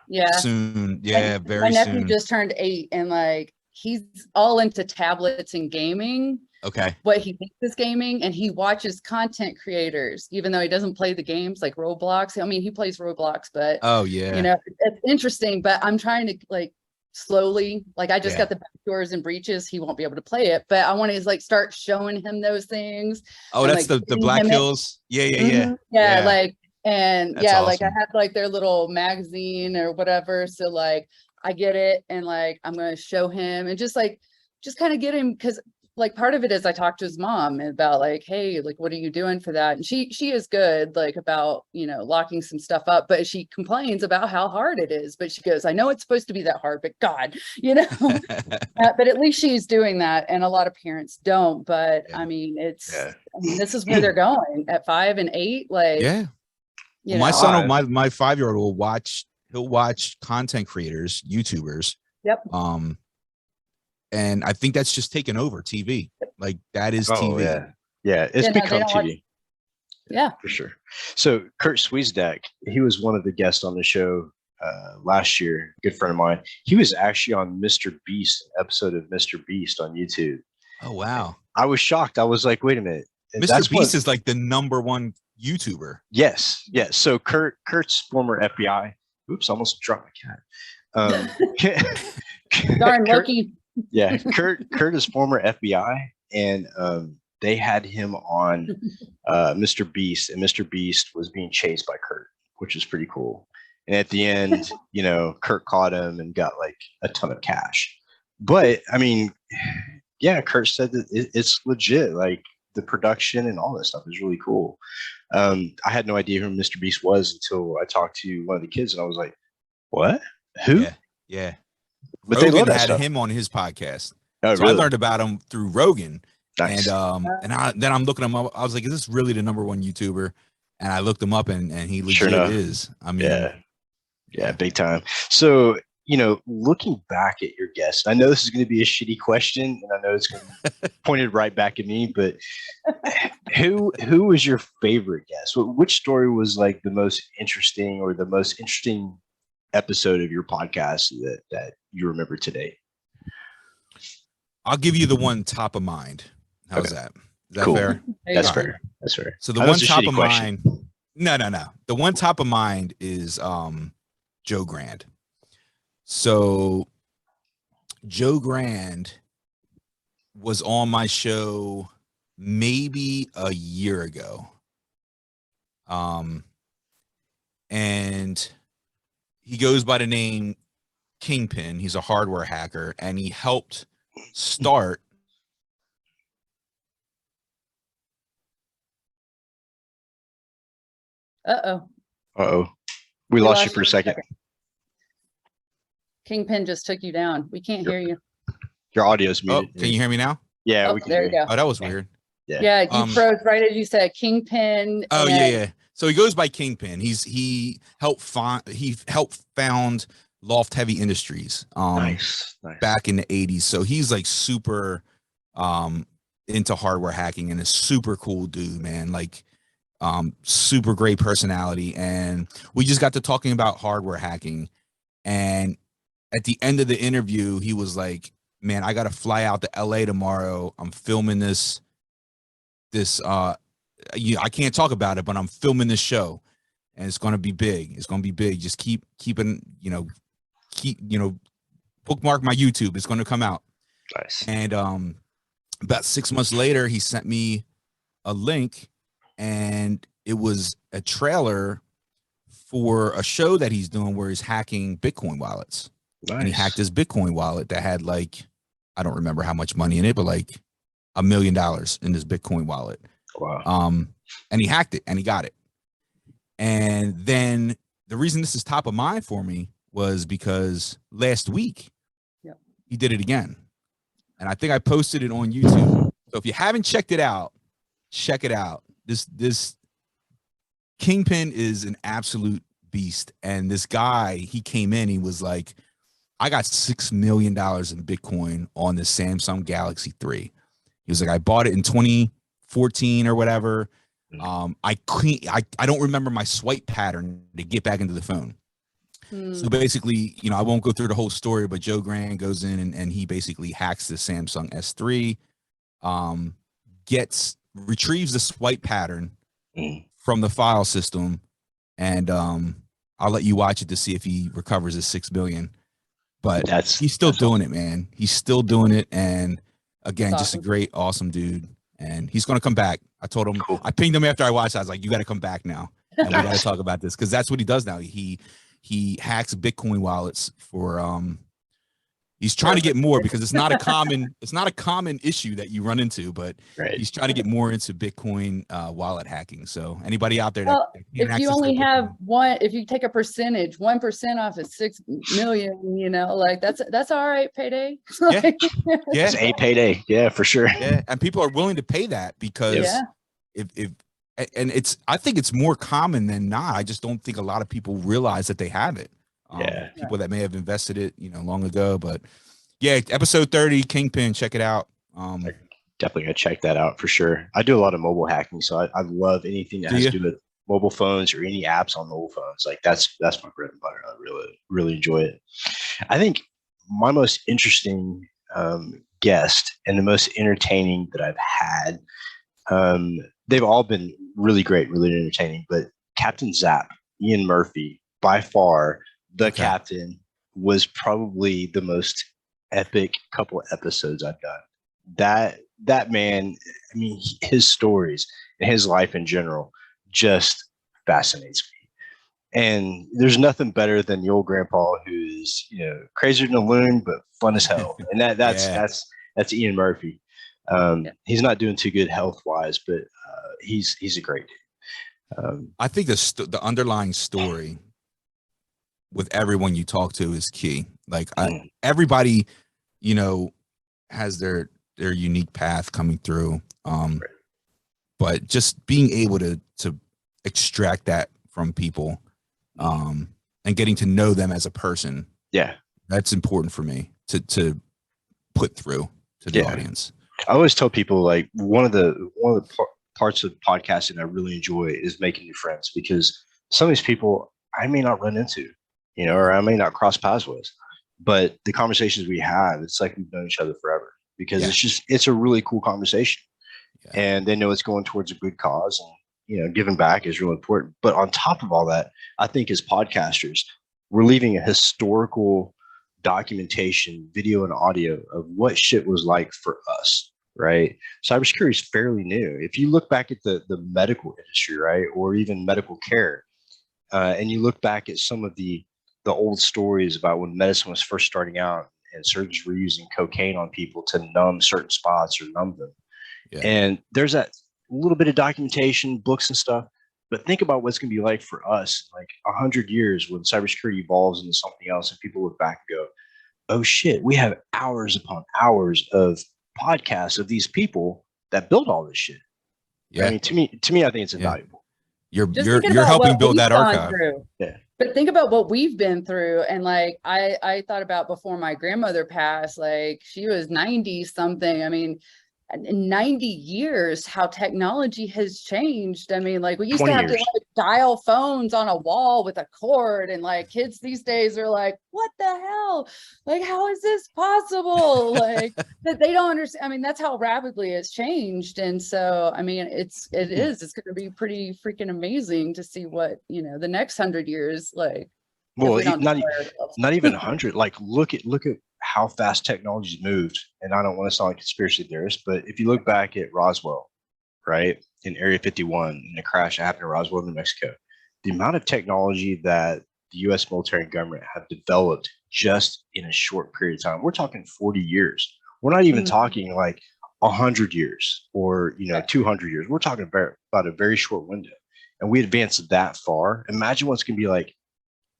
Yeah. Soon. Yeah, very soon. My nephew just turned 8 and like he's all into tablets and gaming. Okay. What he thinks is gaming, and he watches content creators, even though he doesn't play the games like Roblox. I mean, he plays Roblox, but oh yeah, it's interesting. But I'm trying to like slowly, like I just got the backdoors and breaches. He won't be able to play it, but I want to like start showing him those things. Oh, that's like, the Black Hills. Yeah. Like, and that's awesome. like I have like their little magazine or whatever. So like I get it, and like I'm gonna show him and just kind of get him, because like part of it is I talked to his mom about like, hey, like what are you doing for that? And she is good like about locking some stuff up, but she complains about how hard it is. But she goes, I know it's supposed to be that hard, but God, but at least she's doing that, and a lot of parents don't. But I mean, this is where they're going at 5 and 8. Like my son, my 5-year-old he'll watch content creators, YouTubers. Yep. And I think that's just taken over TV. Like that is TV. Yeah, it's become TV. Yeah, for sure. So Kurt Swiesdak, he was one of the guests on the show last year. Good friend of mine. He was actually on Mr. Beast, an episode of Mr. Beast on YouTube. Oh wow! I was shocked. I was like, wait a minute. Mr. Beast is like the #1 YouTuber. Yes. So Kurt's former FBI. Oops, almost dropped my cat. Darn lucky. Yeah, Kurt is former FBI, and they had him on Mr. Beast, and Mr. Beast was being chased by Kurt, which is pretty cool. And at the end, Kurt caught him and got like a ton of cash. But I mean, yeah, Kurt said that it's legit. Like the production and all that stuff is really cool. I had no idea who Mr. Beast was until I talked to one of the kids, and I was like, "What? Who?" Yeah. But Rogan they love that had stuff. him on his podcast. Oh, so really? I learned about him through Rogan. Nice. And then I'm looking him up. I was like, is this really the #1 YouTuber? And I looked him up, and he legit is. I mean, yeah, big time. So, looking back at your guests, I know this is going to be a shitty question, and I know it's going to be pointed right back at me, but who was your favorite guest? Which story was like the most interesting, or the most interesting episode of your podcast that you remember today? I'll give you the one top of mind. How's that? Is that fair? That's fair. So the one top of mind. No. The one top of mind is Joe Grand. So Joe Grand was on my show maybe a year ago. And he goes by the name Kingpin. He's a hardware hacker, and he helped start we lost you for a second. Kingpin just took you down. We can't hear you. Your audio's muted. Can you hear me now? Yeah, we can. There you go. Oh, that was weird. Yeah, you froze right as you said Kingpin. Oh yeah. So he goes by Kingpin. He helped found Loft Heavy Industries. Nice. Back in the 80s. So he's like super into hardware hacking, and a super cool dude, man. Like, super great personality. And we just got to talking about hardware hacking. And at the end of the interview, he was like, man, I got to fly out to LA tomorrow. I'm filming this, I can't talk about it, but I'm filming this show and it's going to be big. It's going to be big. Just keeping, bookmark my YouTube. It's going to come out. Nice. And, about 6 months later, he sent me a link, and it was a trailer for a show that he's doing where he's hacking Bitcoin wallets. Nice. And he hacked his Bitcoin wallet that had, like, I don't remember how much money in it, but like $1 million in this Bitcoin wallet. Wow. And he hacked it and he got it. And then the reason this is top of mind for me was because last week he did it again. And I think I posted it on YouTube. So if you haven't checked it out, check it out. This Kingpin is an absolute beast. And this guy, he came in, he was like, I got $6 million in Bitcoin on the Samsung Galaxy 3. He was like, I bought it in 2014 or whatever. I don't remember my swipe pattern to get back into the phone. So basically, I won't go through the whole story, but Joe Grand goes in and he basically hacks the Samsung S3, retrieves the swipe pattern from the file system, and I'll let you watch it to see if he recovers his $6 billion. But he's still doing it, man. He's still doing it, and again, just a great, awesome dude. And he's gonna come back. I told him, I pinged him after I watched. I was like, "You got to come back now, and we got to talk about this," because that's what he does now. He hacks Bitcoin wallets for he's trying to get more, because it's not a common issue that you run into, but he's trying to get more into Bitcoin wallet hacking. So anybody out there that if you only have if you take a percentage, 1% off of 6 million, like that's all right, payday. It's a payday. Yeah, for sure. Yeah, and people are willing to pay that because I think it's more common than not. I just don't think a lot of people realize that they have it. People that may have invested it, long ago. But yeah, episode 30, Kingpin, check it out. Definitely gonna check that out for sure. I do a lot of mobile hacking, so I love anything that has to do with mobile phones or any apps on mobile phones. Like that's my bread and butter. I really enjoy it. I think my most interesting guest and the most entertaining that I've had, they've all been really great, really entertaining, but Captain Zap, Ian Murphy, by far the captain, was probably the most epic couple episodes I've done. That man, I mean, his stories and his life in general just fascinates me. And there's nothing better than the old grandpa who's, crazier than a loon, but fun as hell. And that's Ian Murphy. He's not doing too good health wise, but he's a great dude. I think the underlying story with everyone you talk to is key. Like everybody, has their unique path coming through. But just being able to extract that from people, and getting to know them as a person. Yeah. That's important for me to put through to the audience. I always tell people, like, one of the parts of podcasting I really enjoy is making new friends, because some of these people I may not run into, or I may not cross paths with, but the conversations we have, it's like we've known each other forever, because it's a really cool conversation, and they know it's going towards a good cause, and giving back is really important. But on top of all that, I think as podcasters, we're leaving a historical documentation, video and audio of what shit was like for us, right? Cybersecurity is fairly new. If you look back at the medical industry, right, or even medical care, and you look back at some of the old stories about when medicine was first starting out and surgeons were using cocaine on people to numb certain spots or numb them. And there's that little bit of documentation, books and stuff. But think about what's going to be like for us, like 100 years when cybersecurity evolves into something else, and people look back and go, oh shit, we have hours upon hours of podcasts of these people that built all this shit. I mean, to me, I think it's invaluable. You're helping build that archive. But think about what we've been through. And like, I thought about before my grandmother passed, like she was 90 something. I mean, in 90 years how technology has changed. I mean, like we used to 20 have to years. like dial phones on a wall with a cord, and like kids these days are like, what the hell? Like, how is this possible? Like that they don't understand. I mean, that's how rapidly it's changed. And so, I mean, it's going to be pretty freaking amazing to see what, you know, the next 100 years, like, if Well, we don't not destroy ourselves. not even 100. Like, look at how fast technology's moved. And I don't want to sound like a conspiracy theorist, but if you look back at Roswell, right, in Area 51, and the crash that happened in Roswell, New Mexico, the amount of technology that the U.S. military and government have developed just in a short period of time, we're talking 40 years. We're not even talking like 100 years or, you know, 200 years. We're talking about a very short window. And we advanced that far. Imagine what's going to be like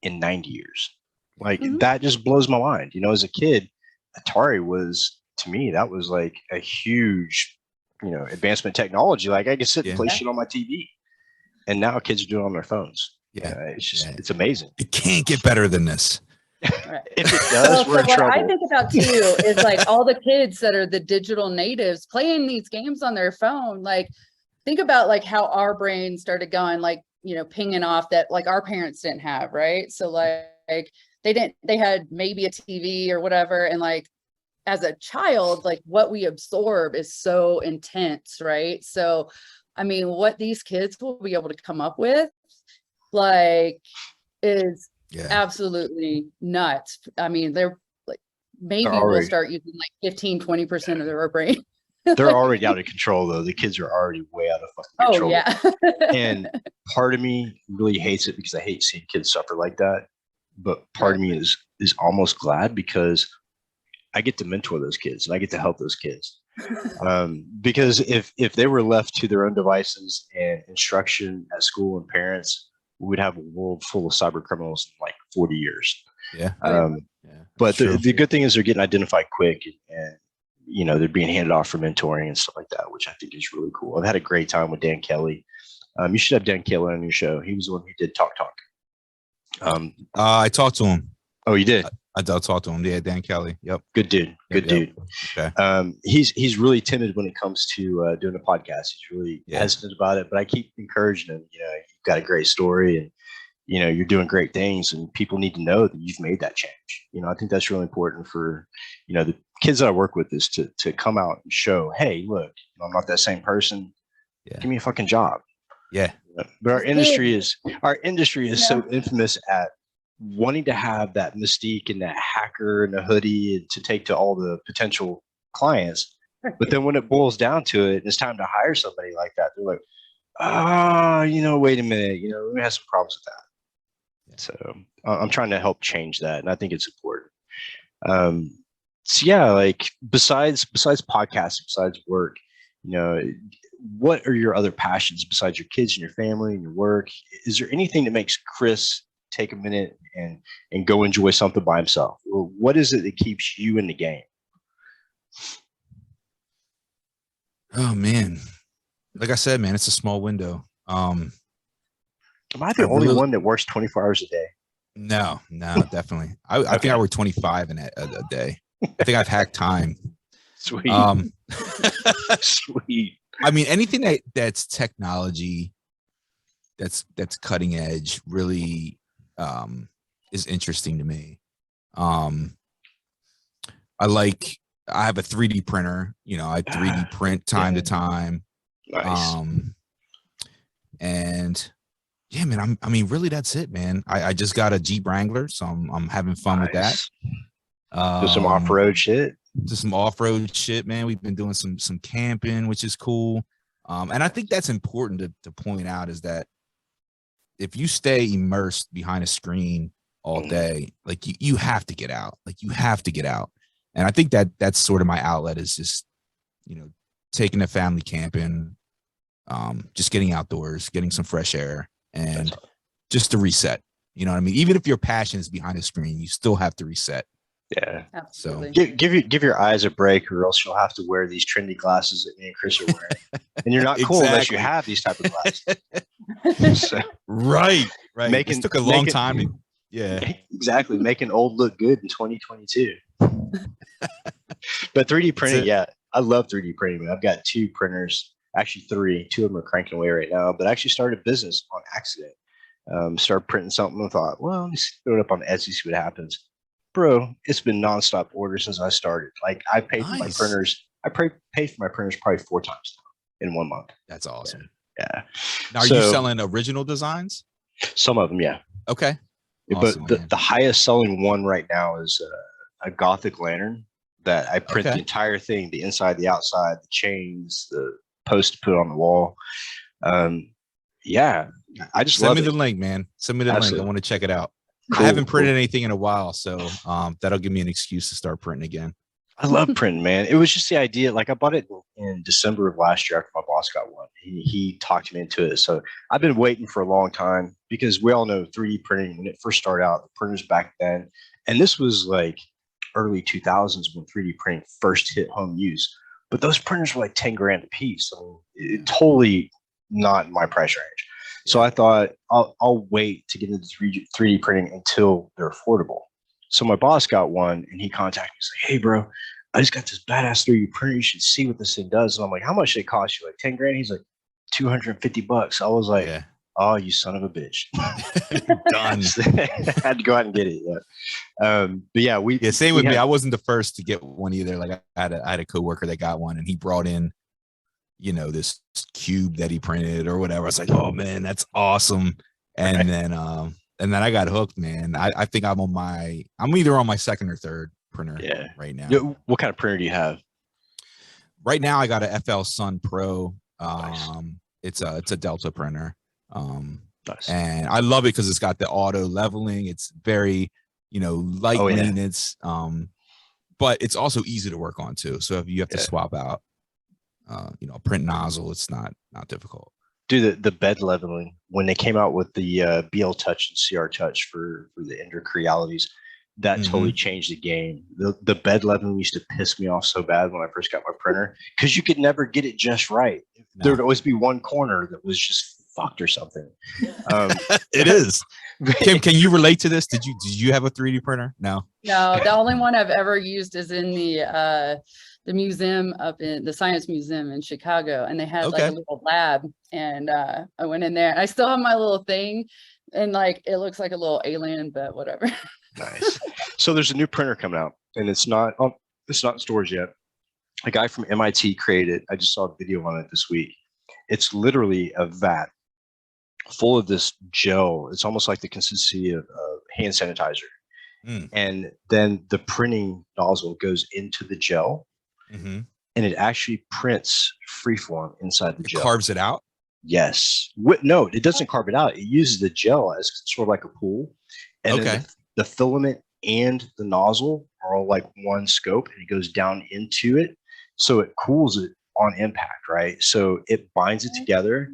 in 90 years. Like that just blows my mind. You know, as a kid, Atari was, to me, that was like a huge, you know, advancement technology. Like I could sit and play shit on my TV, and now kids are doing it on their phones. Yeah, it's just it's amazing. It can't get better than this. Right. If it does, we're in what trouble. I think about too is like all the kids that are the digital natives playing these games on their phone. Like, think about like how our brain started going, like, you know, pinging off that like our parents didn't have, right? So like they had maybe a TV or whatever, and like as a child, like what we absorb is so intense, right? So I mean, what these kids will be able to come up with, like, is absolutely nuts. I mean, they're like, maybe we'll start using like 15-20% of their brain. They're already out of control, though. The kids are already way out of fucking control. Oh yeah. And part of me really hates it because I hate seeing kids suffer like that. But part of me is almost glad because I get to mentor those kids and I get to help those kids. Because if they were left to their own devices and instruction at school and parents, we'd have a world full of cyber criminals in like 40 years. Yeah. But the good thing is they're getting identified quick, and you know, they're being handed off for mentoring and stuff like that, which I think is really cool. I've had a great time with Dan Kelly. You should have Dan Kelly on your show. He was the one who did Talk. I talked to him. Oh, you did? I talked to him. Yeah, Dan Kelly. Yep. Good dude. Good dude. Okay. He's really timid when it comes to doing a podcast. He's really hesitant about it, but I keep encouraging him. You know, you've got a great story, and you know, you're doing great things, and people need to know that you've made that change. You know, I think that's really important for, you know, the kids that I work with, is to come out and show, hey, look, I'm not that same person. Give me a fucking job. Yeah. But our industry is so infamous at wanting to have that mystique and that hacker and the hoodie to take to all the potential clients. But then when it boils down to it, and it's time to hire somebody like that, they're like, you know, wait a minute, you know, we have some problems with that. So I'm trying to help change that, and I think it's important. So yeah, like besides podcasting, besides work, you know, what are your other passions besides your kids and your family and your work? Is there anything that makes Chris take a minute and go enjoy something by himself? Or what is it that keeps you in the game? Oh man, like I said, man, it's a small window. Am I the only one that works 24 hours a day? No, definitely. I think I work 25 a day. I think I've hacked time. Sweet. Sweet. I mean, anything that's technology, that's cutting edge, really is interesting to me. I have a 3D printer. You know, I 3D print time to time. Nice. And yeah, man, I mean, really, that's it, man. I just got a Jeep Wrangler, so I'm having fun with that. Do some off-road shit. Just some off-road shit, man. We've been doing some camping, which is cool. And I think that's important to point out, is that if you stay immersed behind a screen all day, like you have to get out. Like you have to get out. And I think that's sort of my outlet, is just, you know, taking the family camping, just getting outdoors, getting some fresh air, and just to reset. You know what I mean? Even if your passion is behind the screen, you still have to reset. Yeah. Absolutely. So give your eyes a break, or else you'll have to wear these trendy glasses that me and Chris are wearing. And you're not cool unless you have these type of glasses. So, right. This took a long time. Exactly. Making old look good in 2022. But 3D printing, I love 3D printing. I've got 2 printers, actually 3. 2 of them are cranking away right now. But I actually started a business on accident. Started printing something and thought, well, let me throw it up on Etsy, see what happens. Bro, it's been nonstop orders since I started. Like I paid for my Nice. printers. Paid for my printers probably 4 times now in 1 month. That's awesome. Yeah. Now, are you selling original designs? Some of them, yeah. Okay. Awesome, but the highest selling one right now is a Gothic lantern that I print the entire thing, the inside, the outside, the chains, the post to put on the wall. Yeah, I just send me the link, man. Send me the link. I want to check it out. Cool, I haven't printed anything in a while, so that'll give me an excuse to start printing again. I love printing, man. It was just the idea. Like I bought it in December of last year after my boss got one. He talked me into it. So I've been waiting for a long time because we all know 3D printing when it first started out, the printers back then. And this was like early 2000s when 3D printing first hit home use. But those printers were like 10 grand a piece. I mean, it totally not in my price range. So I thought I'll wait to get into 3D printing until they're affordable. So my boss got one and he contacted me. He's like, hey, bro, I just got this badass 3D printer. You should see what this thing does. And I'm like, how much did it cost you? Like 10 grand? He's like, $250. I was like, oh, you son of a bitch. Done. I had to go out and get it. Yeah. But yeah, same with me. I wasn't the first to get one either. Like I had a coworker that got one and he brought in, you know, this cube that he printed or whatever. I was like, oh man, that's awesome. And then I got hooked, man. I think I'm either on my second or third printer right now. What kind of printer do you have? Right now I got a H4unt Pro. Nice. It's a Delta printer. Nice. And I love it because it's got the auto leveling. It's very, light maintenance. But it's also easy to work on too. So if you have to swap out a print nozzle, it's not difficult. Dude, the bed leveling, when they came out with the BL Touch and CR Touch for the Ender Crealities, that totally changed the game. The bed leveling used to piss me off so bad when I first got my printer because you could never get it just right. No. There would always be one corner that was just fucked or something. It is. Kim, can you relate to this? Did you have a 3D printer? No. No, the only one I've ever used is in the museum up in the Science Museum in Chicago, and they had like a little lab, and I went in there and I still have my little thing, and like it looks like a little alien, but whatever. Nice. So there's a new printer coming out, and it's not in stores yet. A guy from MIT created it. I just saw a video on it this week. It's literally a vat full of this gel. It's almost like the consistency of hand sanitizer. And then the printing nozzle goes into the gel, and it actually prints freeform inside the gel. Carves it out? Yes. No, it doesn't carve it out. It uses the gel as sort of like a pool. And then the filament and the nozzle are all like one scope, and it goes down into it. So it cools it on impact, right? So it binds it together.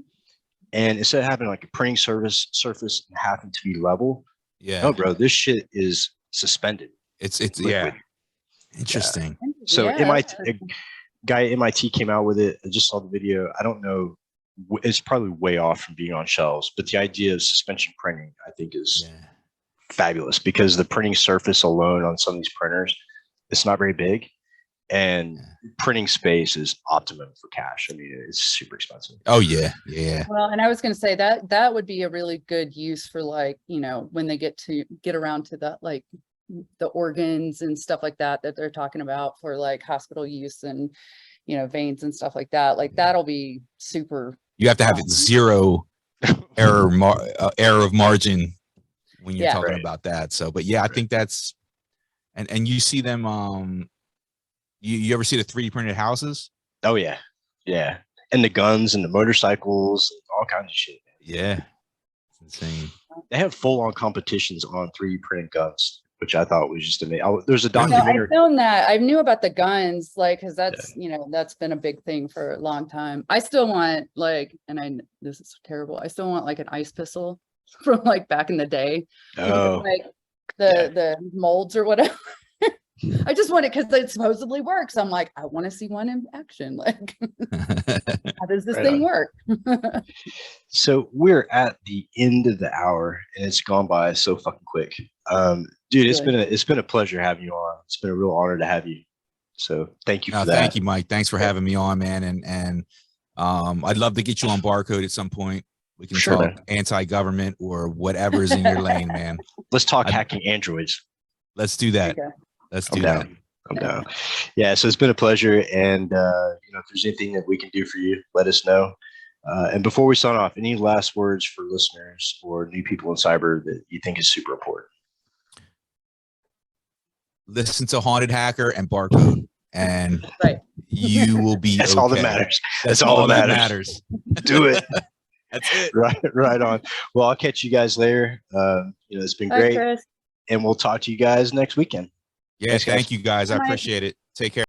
And instead of having like a printing surface and having to be level, no, bro, this shit is suspended. It's interesting. Yeah. So a guy at MIT came out with it. I just saw the video. I don't know. It's probably way off from being on shelves, but the idea of suspension printing, I think, is fabulous because the printing surface alone on some of these printers, it's not very big. And printing space is optimum for cash. I mean, it's super expensive. Oh yeah. Yeah. Well, and I was going to say that would be a really good use for like, when they get around to that, like the organs and stuff like that they're talking about for like hospital use and, veins and stuff like that. Like that'll be super. You have to have zero error of margin when you're talking about that. So, but I think that's, and you see them, you ever see the 3D printed houses? Oh yeah. Yeah. And the guns and the motorcycles, and all kinds of shit. Yeah. It's insane. They have full on competitions on 3D printed guns, which I thought was just amazing. There's a documentary. I found that. I knew about the guns, like, cause that's, that's been a big thing for a long time. I still want this is terrible. I still want like an ice pistol from like back in the day. Oh. Like the molds or whatever. I just want it because it supposedly works. I'm like, I want to see one in action. Like, how does this thing work? So we're at the end of the hour, and it's gone by so fucking quick. Dude, it's been a pleasure having you on. It's been a real honor to have you. So thank you No, for that. thank you, Mike. Thanks for having me on, man. And I'd love to get you on Barcode at some point. We can Sure, talk man. anti-government or whatever's in your lane, man. Let's talk I'd- hacking androids. Let's do that. Okay. Let's I'm do that. down. I'm down. Yeah, so it's been a pleasure. And if there's anything that we can do for you, let us know. And before we sign off, any last words for listeners or new people in cyber that you think is super important? Listen to Haunted Hacker and Barcode, and Right. you will be That's okay. all that matters. That's all that matters. Do it. That's it. Right on. Well, I'll catch you guys later. It's been All right, great. Chris. And we'll talk to you guys next weekend. Yeah, Thanks, guys. thank you guys. I Bye. appreciate it. Take care.